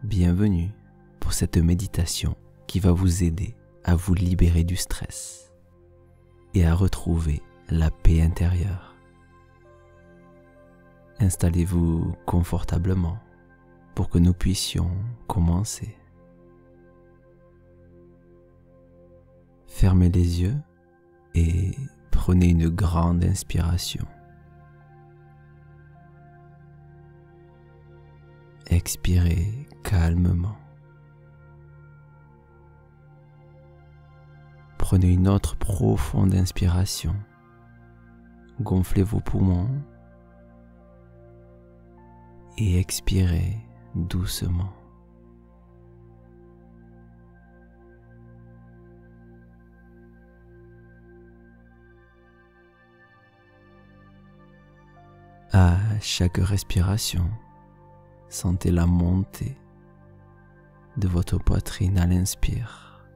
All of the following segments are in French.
Bienvenue pour cette méditation qui va vous aider à vous libérer du stress et à retrouver la paix intérieure. Installez-vous confortablement pour que nous puissions commencer. Fermez les yeux et prenez une grande inspiration. Expirez calmement. Prenez une autre profonde inspiration. Gonflez vos poumons et expirez doucement. À chaque respiration, sentez la montée de votre poitrine à l'inspire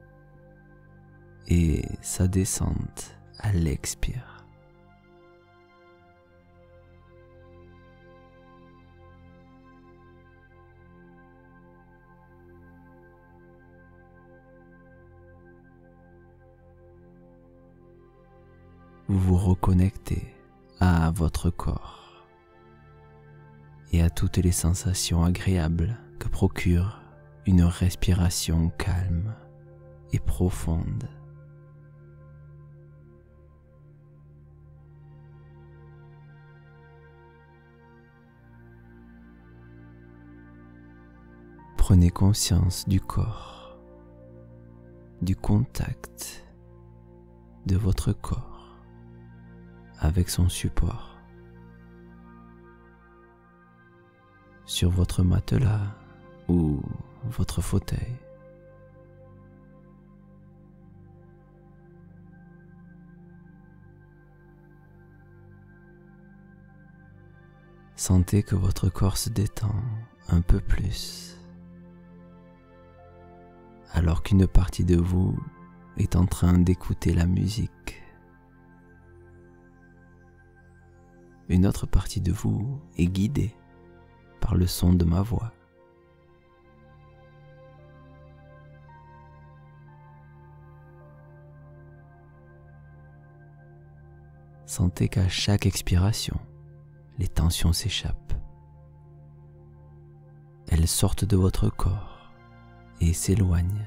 et sa descente à l'expire. Vous vous reconnectez à votre corps et à toutes les sensations agréables que procure une respiration calme et profonde. Prenez conscience du corps, du contact de votre corps avec son support. Sur votre matelas ou votre fauteuil. Sentez que votre corps se détend un peu plus, alors qu'une partie de vous est en train d'écouter la musique. Une autre partie de vous est guidée par le son de ma voix. Sentez qu'à chaque expiration, les tensions s'échappent. Elles sortent de votre corps et s'éloignent.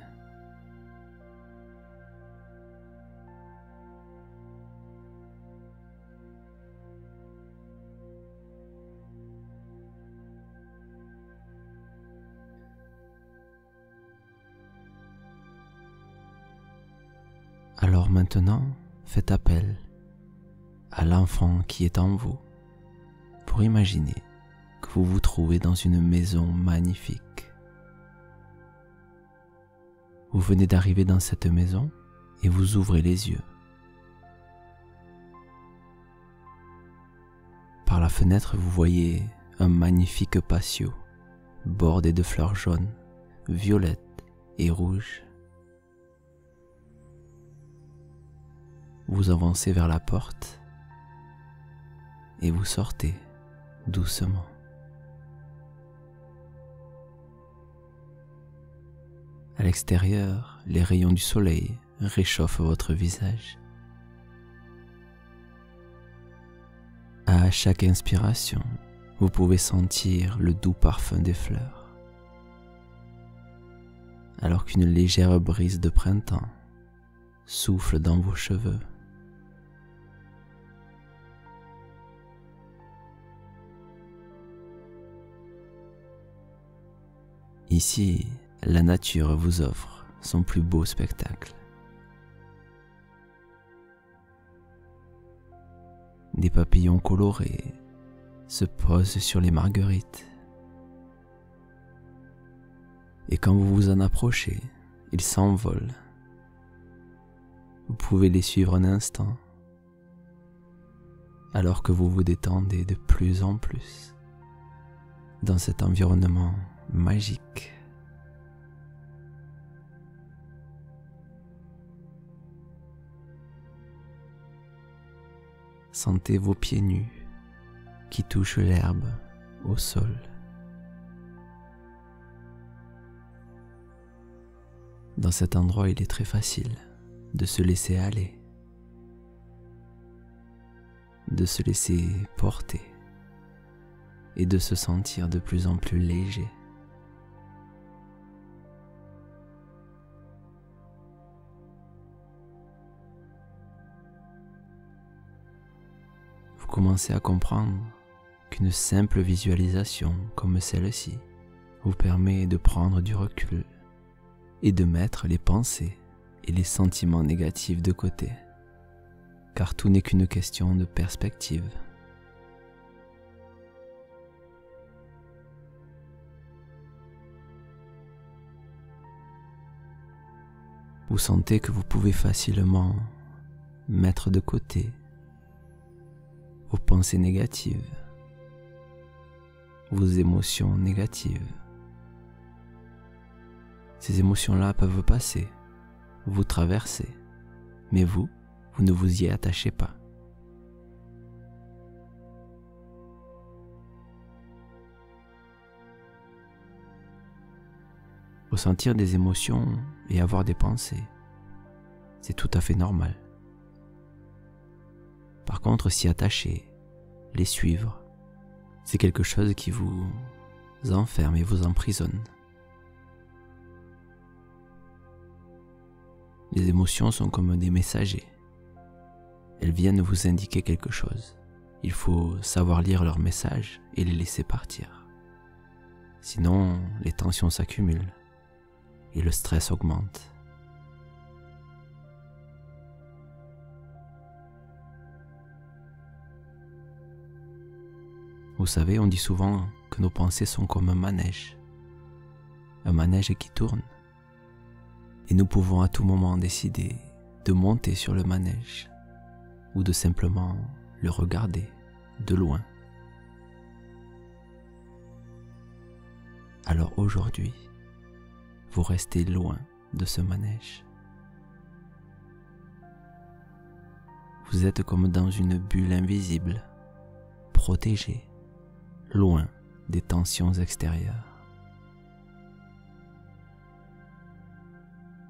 Alors maintenant, faites appel à l'enfant qui est en vous pour imaginer que vous vous trouvez dans une maison magnifique. Vous venez d'arriver dans cette maison et vous ouvrez les yeux. Par la fenêtre, vous voyez un magnifique patio bordé de fleurs jaunes, violettes et rouges. Vous avancez vers la porte et vous sortez doucement. À l'extérieur, les rayons du soleil réchauffent votre visage. À chaque inspiration, vous pouvez sentir le doux parfum des fleurs, alors qu'une légère brise de printemps souffle dans vos cheveux. Ici, la nature vous offre son plus beau spectacle. Des papillons colorés se posent sur les marguerites. Et quand vous vous en approchez, ils s'envolent. Vous pouvez les suivre un instant, alors que vous vous détendez de plus en plus dans cet environnement magique. Sentez vos pieds nus qui touchent l'herbe au sol. Dans cet endroit, il est très facile de se laisser aller, de se laisser porter et de se sentir de plus en plus léger. Vous commencez à comprendre qu'une simple visualisation comme celle-ci vous permet de prendre du recul et de mettre les pensées et les sentiments négatifs de côté, car tout n'est qu'une question de perspective. Vous sentez que vous pouvez facilement mettre de côté vos pensées négatives, vos émotions négatives. Ces émotions-là peuvent passer, vous traverser, mais vous ne vous y attachez pas. Ressentir des émotions et avoir des pensées, c'est tout à fait normal. Par contre, s'y attacher, les suivre, c'est quelque chose qui vous enferme et vous emprisonne. Les émotions sont comme des messagers. Elles viennent vous indiquer quelque chose. Il faut savoir lire leurs messages et les laisser partir. Sinon, les tensions s'accumulent et le stress augmente. Vous savez, on dit souvent que nos pensées sont comme un manège qui tourne. Et nous pouvons à tout moment décider de monter sur le manège ou de simplement le regarder de loin. Alors aujourd'hui, vous restez loin de ce manège. Vous êtes comme dans une bulle invisible, protégé, loin des tensions extérieures.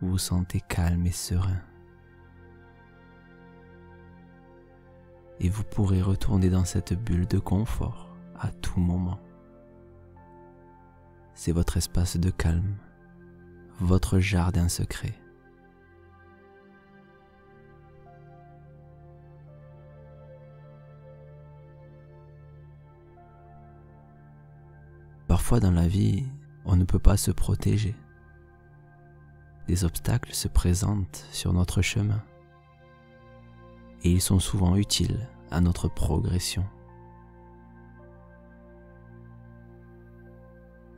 Vous vous sentez calme et serein. Et vous pourrez retourner dans cette bulle de confort à tout moment. C'est votre espace de calme, votre jardin secret. Parfois dans la vie, on ne peut pas se protéger. Des obstacles se présentent sur notre chemin et ils sont souvent utiles à notre progression.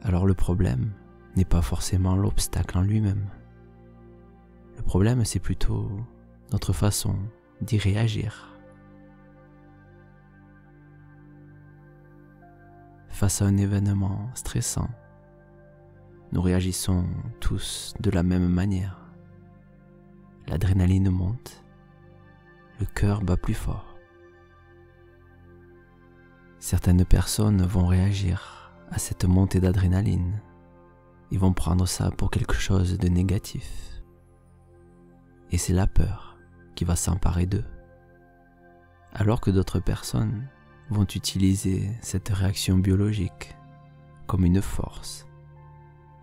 Alors le problème n'est pas forcément l'obstacle en lui-même. Le problème, c'est plutôt notre façon d'y réagir. Face à un événement stressant, nous réagissons tous de la même manière. L'adrénaline monte, le cœur bat plus fort. Certaines personnes vont réagir à cette montée d'adrénaline. Ils vont prendre ça pour quelque chose de négatif. Et c'est la peur qui va s'emparer d'eux. Alors que d'autres personnes vont utiliser cette réaction biologique comme une force.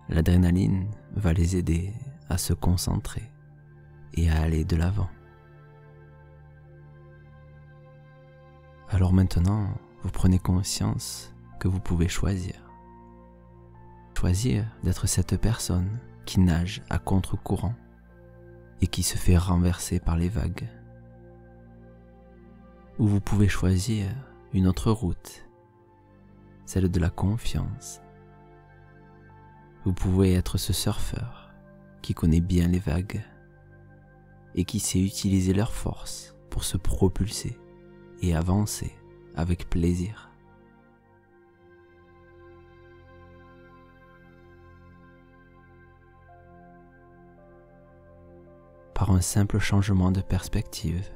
L'adrénaline va les aider à se concentrer et à aller de l'avant. Alors maintenant, vous prenez conscience que vous pouvez choisir. Choisir d'être cette personne qui nage à contre-courant et qui se fait renverser par les vagues. Ou vous pouvez choisir une autre route, celle de la confiance. Vous pouvez être ce surfeur qui connaît bien les vagues et qui sait utiliser leur force pour se propulser et avancer avec plaisir. Par un simple changement de perspective,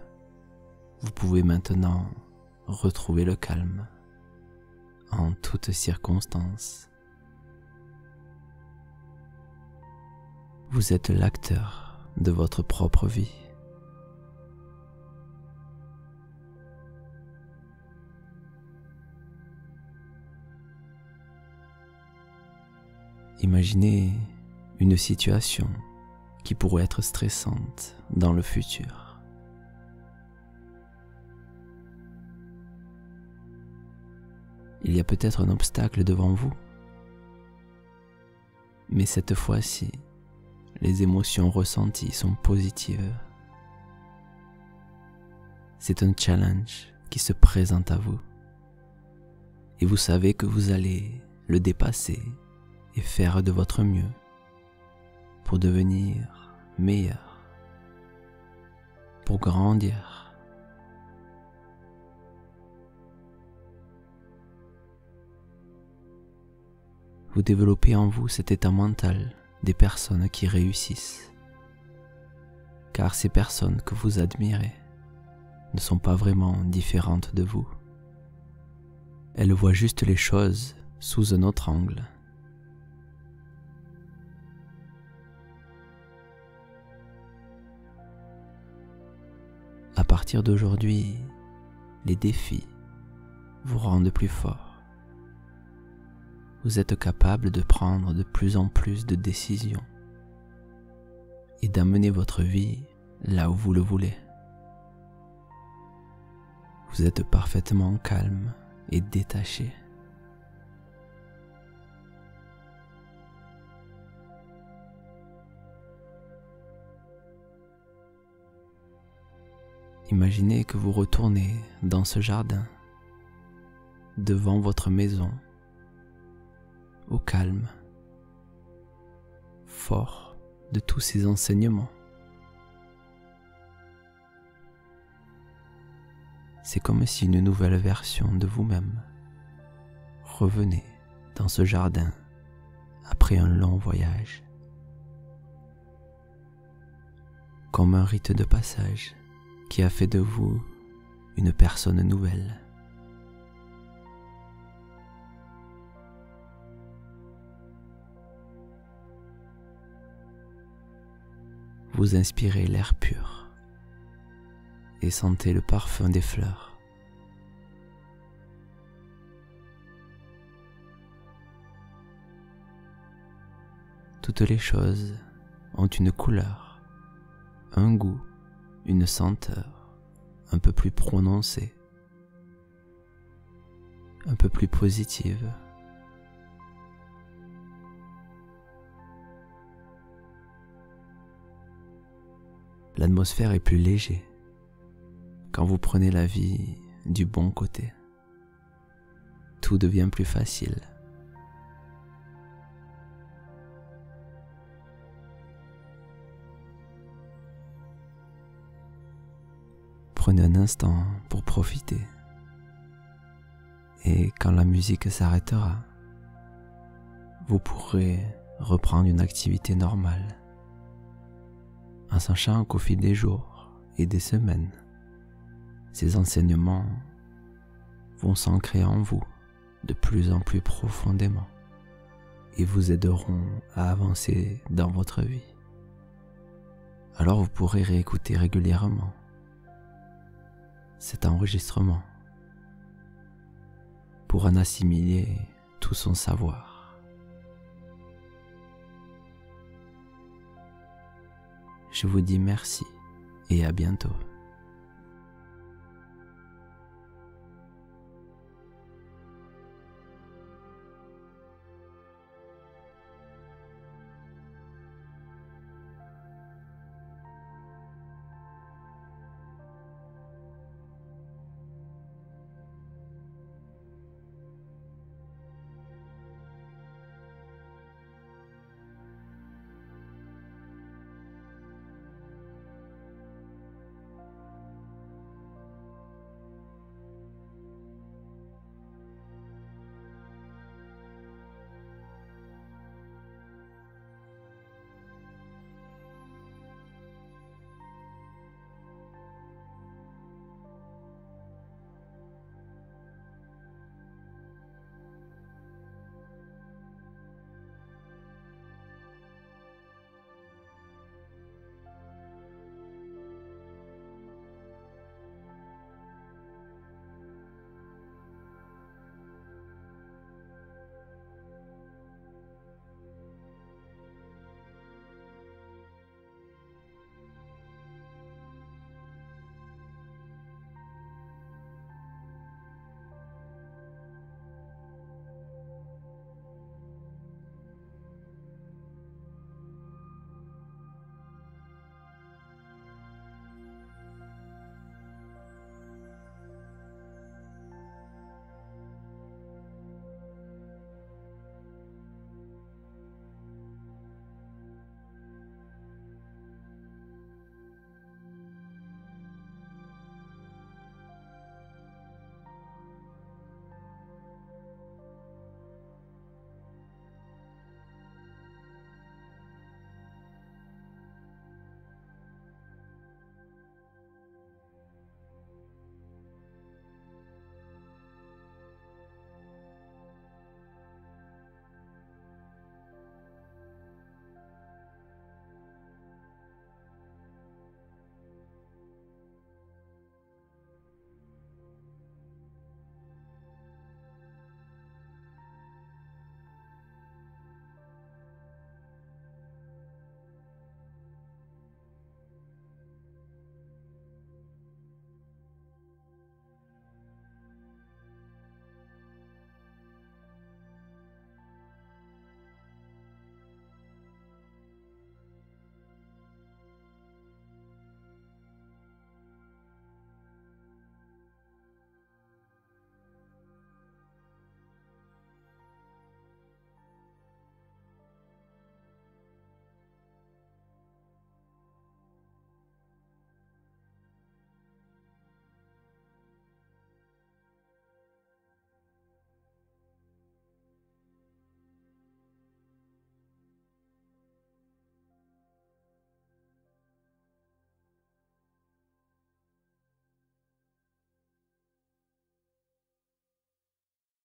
vous pouvez maintenant retrouver le calme en toutes circonstances. Vous êtes l'acteur de votre propre vie. Imaginez une situation qui pourrait être stressante dans le futur. Il y a peut-être un obstacle devant vous, mais cette fois-ci, les émotions ressenties sont positives. C'est un challenge qui se présente à vous, et vous savez que vous allez le dépasser et faire de votre mieux pour devenir meilleur, pour grandir. Vous développez en vous cet état mental des personnes qui réussissent, car ces personnes que vous admirez ne sont pas vraiment différentes de vous. Elles voient juste les choses sous un autre angle. À partir d'aujourd'hui, les défis vous rendent plus fort. Vous êtes capable de prendre de plus en plus de décisions et d'amener votre vie là où vous le voulez. Vous êtes parfaitement calme et détaché. Imaginez que vous retournez dans ce jardin, devant votre maison, au calme, fort de tous ces enseignements. C'est comme si une nouvelle version de vous-même revenait dans ce jardin après un long voyage. Comme un rite de passage qui a fait de vous une personne nouvelle. Vous inspirez l'air pur et sentez le parfum des fleurs. Toutes les choses ont une couleur, un goût, une senteur un peu plus prononcée, un peu plus positive. L'atmosphère est plus légère quand vous prenez la vie du bon côté. Tout devient plus facile. Prenez un instant pour profiter. Et quand la musique s'arrêtera, vous pourrez reprendre une activité normale, en sachant qu'au fil des jours et des semaines, ces enseignements vont s'ancrer en vous de plus en plus profondément et vous aideront à avancer dans votre vie. Alors vous pourrez réécouter régulièrement cet enregistrement pour en assimiler tout son savoir. Je vous dis merci et à bientôt.